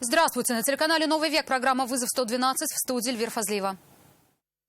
Здравствуйте. На телеканале «Новый век» программа «Вызов 112», в студии Эльвира Фазлиева.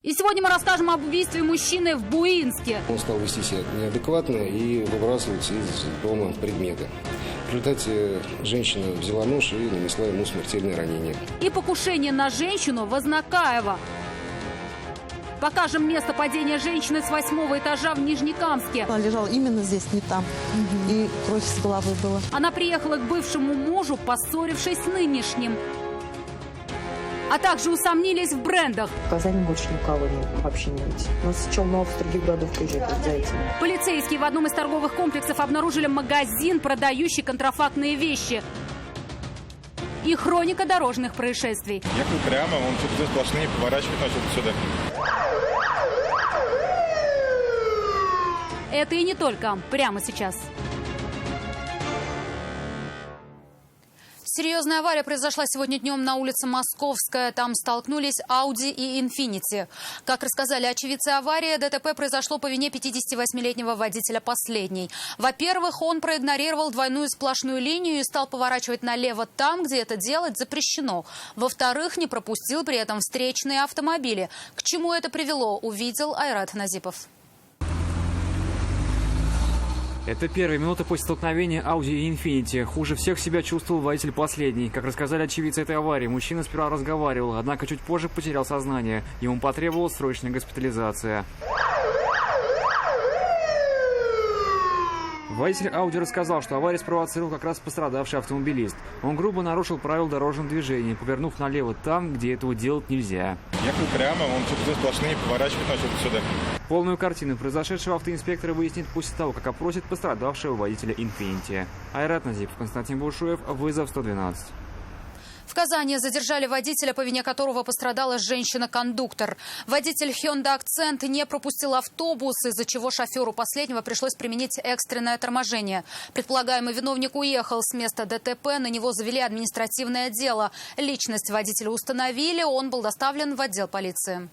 И сегодня мы расскажем об убийстве мужчины в Буинске. Он стал вести себя неадекватно и выбрасывать из дома предметы. В результате женщина взяла нож и нанесла ему смертельное ранение. И покушение на женщину в Азнакаево. Покажем место падения женщины с 8-го этажа в Нижнекамске. Она лежала именно здесь, не там. И кровь с головы была. Она приехала к бывшему мужу, поссорившись с нынешним. А также усомнились в брендах. В Казани больше никого вообще не видите. У нас Челнов с других городов приезжают за этим. Полицейские в одном из торговых комплексов обнаружили магазин, продающий контрафактные вещи. И хроника дорожных происшествий. Ехал прямо, он что-то сплошные, поворачивать начал сюда. Это и не только. Прямо сейчас. Серьезная авария произошла сегодня днем на улице Московская. Там столкнулись Audi и Infiniti. Как рассказали очевидцы аварии, ДТП произошло по вине 58-летнего водителя последней. Во-первых, он проигнорировал двойную сплошную линию и стал поворачивать налево там, где это делать запрещено. Во-вторых, не пропустил при этом встречные автомобили. К чему это привело, увидел Айрат Назипов. Это первые минуты после столкновения Audi и Infiniti. Хуже всех себя чувствовал водитель последний. Как рассказали очевидцы этой аварии, мужчина сперва разговаривал, однако чуть позже потерял сознание. Ему потребовалась срочная госпитализация. Водитель Audi рассказал, что аварию спровоцировал как раз пострадавший автомобилист. Он грубо нарушил правила дорожного движения, повернув налево там, где этого делать нельзя. Ехал прямо, он что-то сплошные, поворачивать начал сюда. Полную картину произошедшего автоинспекторы выяснит после того, как опросит пострадавшего водителя Infiniti. Айрат Назипов, Константин Бушуев, «Вызов 112». В Казани задержали водителя, по вине которого пострадала женщина-кондуктор. Водитель Hyundai Accent не пропустил автобус, из-за чего шоферу последнего пришлось применить экстренное торможение. Предполагаемый виновник уехал с места ДТП, на него завели административное дело. Личность водителя установили, он был доставлен в отдел полиции.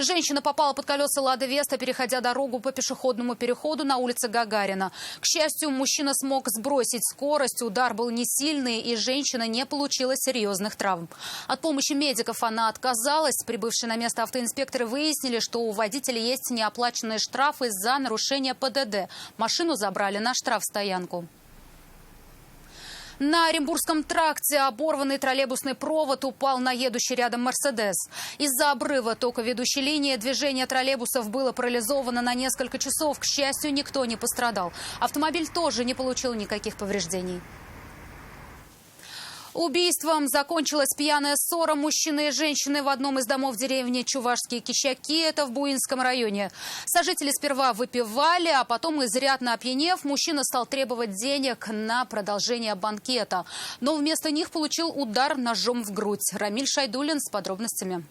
Женщина попала под колеса «Лады Веста», переходя дорогу по пешеходному переходу на улице Гагарина. К счастью, мужчина смог сбросить скорость, удар был не сильный, и женщина не получила серьезных травм. От помощи медиков она отказалась. Прибывшие на место автоинспекторы выяснили, что у водителя есть неоплаченные штрафы за нарушение ПДД. Машину забрали на штрафстоянку. На Оренбургском тракте оборванный троллейбусный провод упал на едущий рядом «Мерседес». Из-за обрыва токоведущей линии движение троллейбусов было парализовано на несколько часов. К счастью, никто не пострадал. Автомобиль тоже не получил никаких повреждений. Убийством закончилась пьяная ссора мужчины и женщины в одном из домов деревни Чувашские Кищаки, это в Буинском районе. Сожители сперва выпивали, а потом, изрядно опьянев, мужчина стал требовать денег на продолжение банкета. Но вместо них получил удар ножом в грудь. Рамиль Шайдулин с подробностями.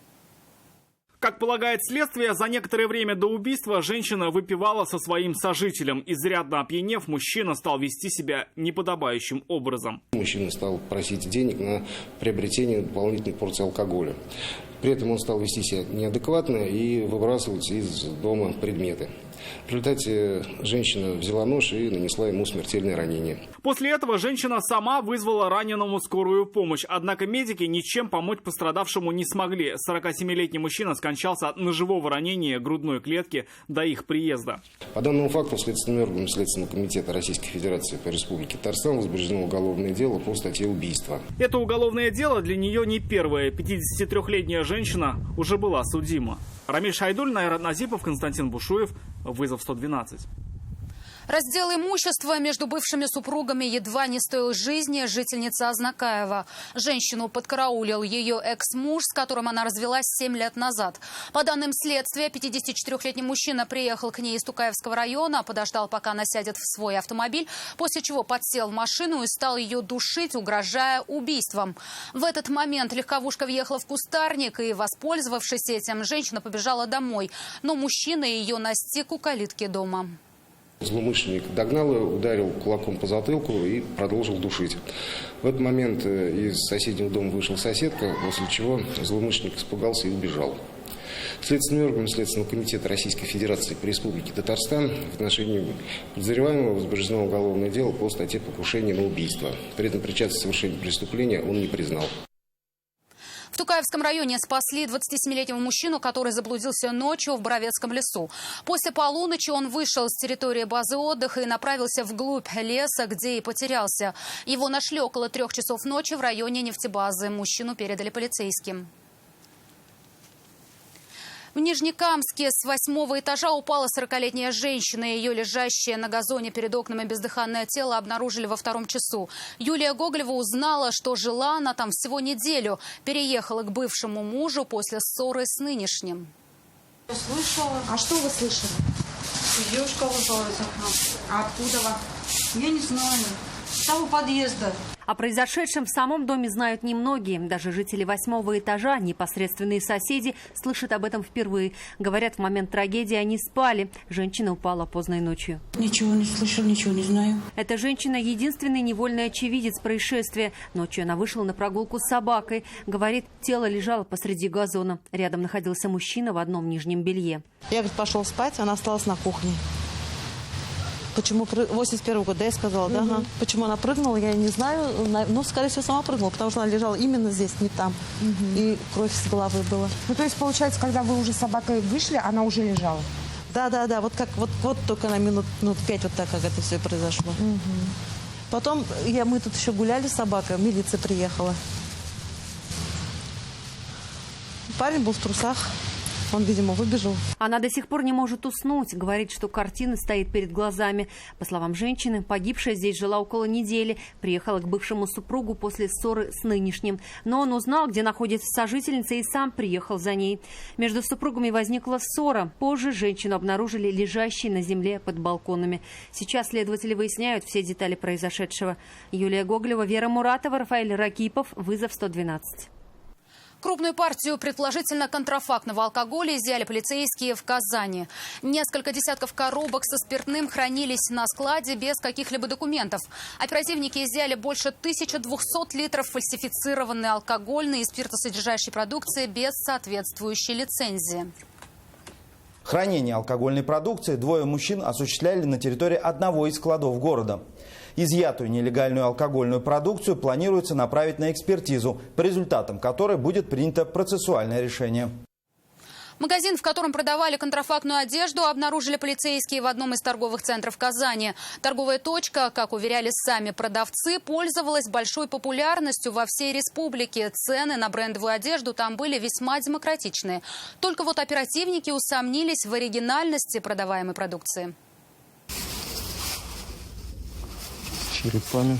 Как полагает следствие, за некоторое время до убийства женщина выпивала со своим сожителем. Изрядно опьянев, мужчина стал вести себя неподобающим образом. Мужчина стал просить денег на приобретение дополнительной порции алкоголя. При этом он стал вести себя неадекватно и выбрасывать из дома предметы. В результате женщина взяла нож и нанесла ему смертельное ранение. После этого женщина сама вызвала раненому скорую помощь. Однако медики ничем помочь пострадавшему не смогли. 47-летний мужчина скончался от ножевого ранения грудной клетки до их приезда. По данному факту следственным органам Следственного комитета Российской Федерации по Республике Татарстан возбуждено уголовное дело по статье убийства. Это уголовное дело для нее не первое. 53-летняя женщина уже была судима. Рамиль Шайдуль, Айрат Назипов, Константин Бушуев, «Вызов 112». Раздел имущества между бывшими супругами едва не стоил жизни жительницы Азнакаева. Женщину подкараулил ее экс-муж, с которым она развелась 7 лет назад. По данным следствия, 54-летний мужчина приехал к ней из Тукаевского района, подождал, пока она сядет в свой автомобиль, после чего подсел в машину и стал ее душить, угрожая убийством. В этот момент легковушка въехала в кустарник, и, воспользовавшись этим, женщина побежала домой. Но мужчина ее настиг у калитки дома. Злоумышленник догнал ее, ударил кулаком по затылку и продолжил душить. В этот момент из соседнего дома вышла соседка, после чего злоумышленник испугался и убежал. Следственными органами Следственного комитета Российской Федерации по Республике Татарстан в отношении подозреваемого возбуждено уголовное дело по статье покушения на убийство. При этом причастность к совершению преступления он не признал. В Тукаевском районе спасли 27-летнего мужчину, который заблудился ночью в Боровецком лесу. После полуночи он вышел с территории базы отдыха и направился вглубь леса, где и потерялся. Его нашли около 3 часов ночи в районе нефтебазы. Мужчину передали полицейским. В Нижнекамске с 8-го этажа упала 40-летняя женщина. Ее лежащее на газоне перед окнами бездыханное тело обнаружили во 2 часу. Юлия Гоголева узнала, что жила она там всего неделю. Переехала к бывшему мужу после ссоры с нынешним. Слышала. А что вы слышали? Девушка выпала из окна. А откуда вы? Я не знаю. С того подъезда. О произошедшем в самом доме знают немногие. Даже жители 8-го этажа, непосредственные соседи, слышат об этом впервые. Говорят, в момент трагедии они спали. Женщина упала поздной ночью. Ничего не слышал, ничего не знаю. Эта женщина – единственный невольный очевидец происшествия. Ночью она вышла на прогулку с собакой. Говорит, тело лежало посреди газона. Рядом находился мужчина в одном нижнем белье. Я, говорит, пошел спать, она осталась на кухне. Почему 81-го года, я сказала, да? Ага. Почему она прыгнула, я не знаю. Ну, скорее всего, сама прыгнула, потому что она лежала именно здесь, не там. И кровь с головы была. Ну, то есть, получается, когда вы уже с собакой вышли, она уже лежала? Да. Вот как вот только на минут 5 вот так, как это все произошло. Потом мы тут еще гуляли с собакой, милиция приехала. Парень был в трусах. Он, видимо, выбежал. Она до сих пор не может уснуть. Говорит, что картина стоит перед глазами. По словам женщины, погибшая здесь жила около недели. Приехала к бывшему супругу после ссоры с нынешним. Но он узнал, где находится сожительница, и сам приехал за ней. Между супругами возникла ссора. Позже женщину обнаружили лежащей на земле под балконами. Сейчас следователи выясняют все детали произошедшего. Юлия Гоголева, Вера Муратова, Рафаэль Ракипов. Вызов 112. Крупную партию, предположительно контрафактного алкоголя, изъяли полицейские в Казани. Несколько десятков коробок со спиртным хранились на складе без каких-либо документов. Оперативники изъяли больше 1200 литров фальсифицированной алкогольной и спиртосодержащей продукции без соответствующей лицензии. Хранение алкогольной продукции 2 мужчин осуществляли на территории одного из складов города. Изъятую нелегальную алкогольную продукцию планируется направить на экспертизу, по результатам которой будет принято процессуальное решение. Магазин, в котором продавали контрафактную одежду, обнаружили полицейские в одном из торговых центров Казани. Торговая точка, как уверяли сами продавцы, пользовалась большой популярностью во всей республике. Цены на брендовую одежду там были весьма демократичные. Только вот оперативники усомнились в оригинальности продаваемой продукции. Черепами.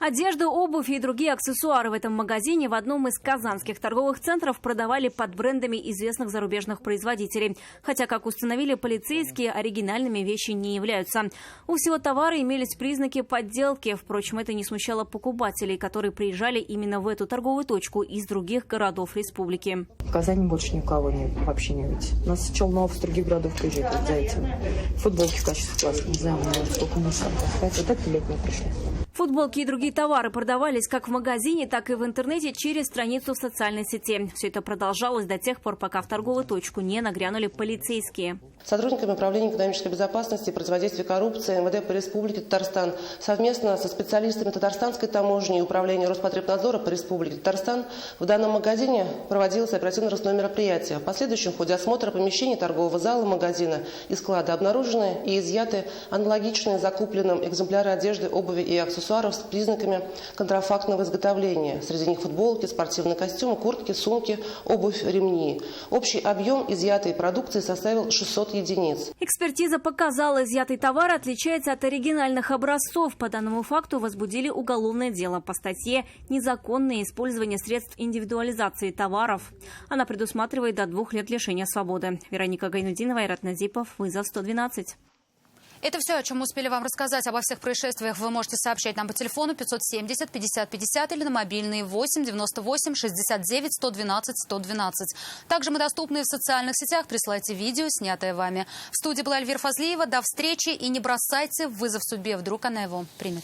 Одежду, обувь и другие аксессуары в этом магазине в одном из казанских торговых центров продавали под брендами известных зарубежных производителей. Хотя, как установили полицейские, оригинальными вещи не являются. У всего товара имелись признаки подделки. Впрочем, это не смущало покупателей, которые приезжали именно в эту торговую точку из других городов республики. В Казани больше никого вообще не видите. У нас с Челнов, с других городов приезжают вот за этим. Футболки в качестве класса. Не знаю, сколько мы сами. Вот это летние пришли. Футболки и другие товары продавались как в магазине, так и в интернете через страницу в социальной сети. Все это продолжалось до тех пор, пока в торговую точку не нагрянули полицейские. Сотрудниками Управления экономической безопасности и противодействия коррупции МВД по Республике Татарстан совместно со специалистами Татарстанской таможни и Управления Роспотребнадзора по Республике Татарстан в данном магазине проводилось оперативно-розыскное мероприятие. В последующем в ходе осмотра помещений торгового зала магазина и склада обнаружены и изъяты аналогичные закупленным экземпляры одежды, обуви и аксессуаров с признаками контрафактного изготовления. Среди них футболки, спортивные костюмы, куртки, сумки, обувь, ремни. Общий объем изъятой продукции составил 600 единиц. Экспертиза показала, изъятый товар отличается от оригинальных образцов. По данному факту возбудили уголовное дело по статье «Незаконное использование средств индивидуализации товаров». Она предусматривает до 2 лет лишения свободы. Вероника Гайнудинова, Айрат Назипов. Вызов 112. Это все, о чем мы успели вам рассказать. Обо всех происшествиях вы можете сообщать нам по телефону 570 50 50 или на мобильный 8 98 69 112 112. Также мы доступны в социальных сетях. Присылайте видео, снятое вами. В студии была Эльвира Фазлиева. До встречи и не бросайте вызов судьбе. Вдруг она его примет.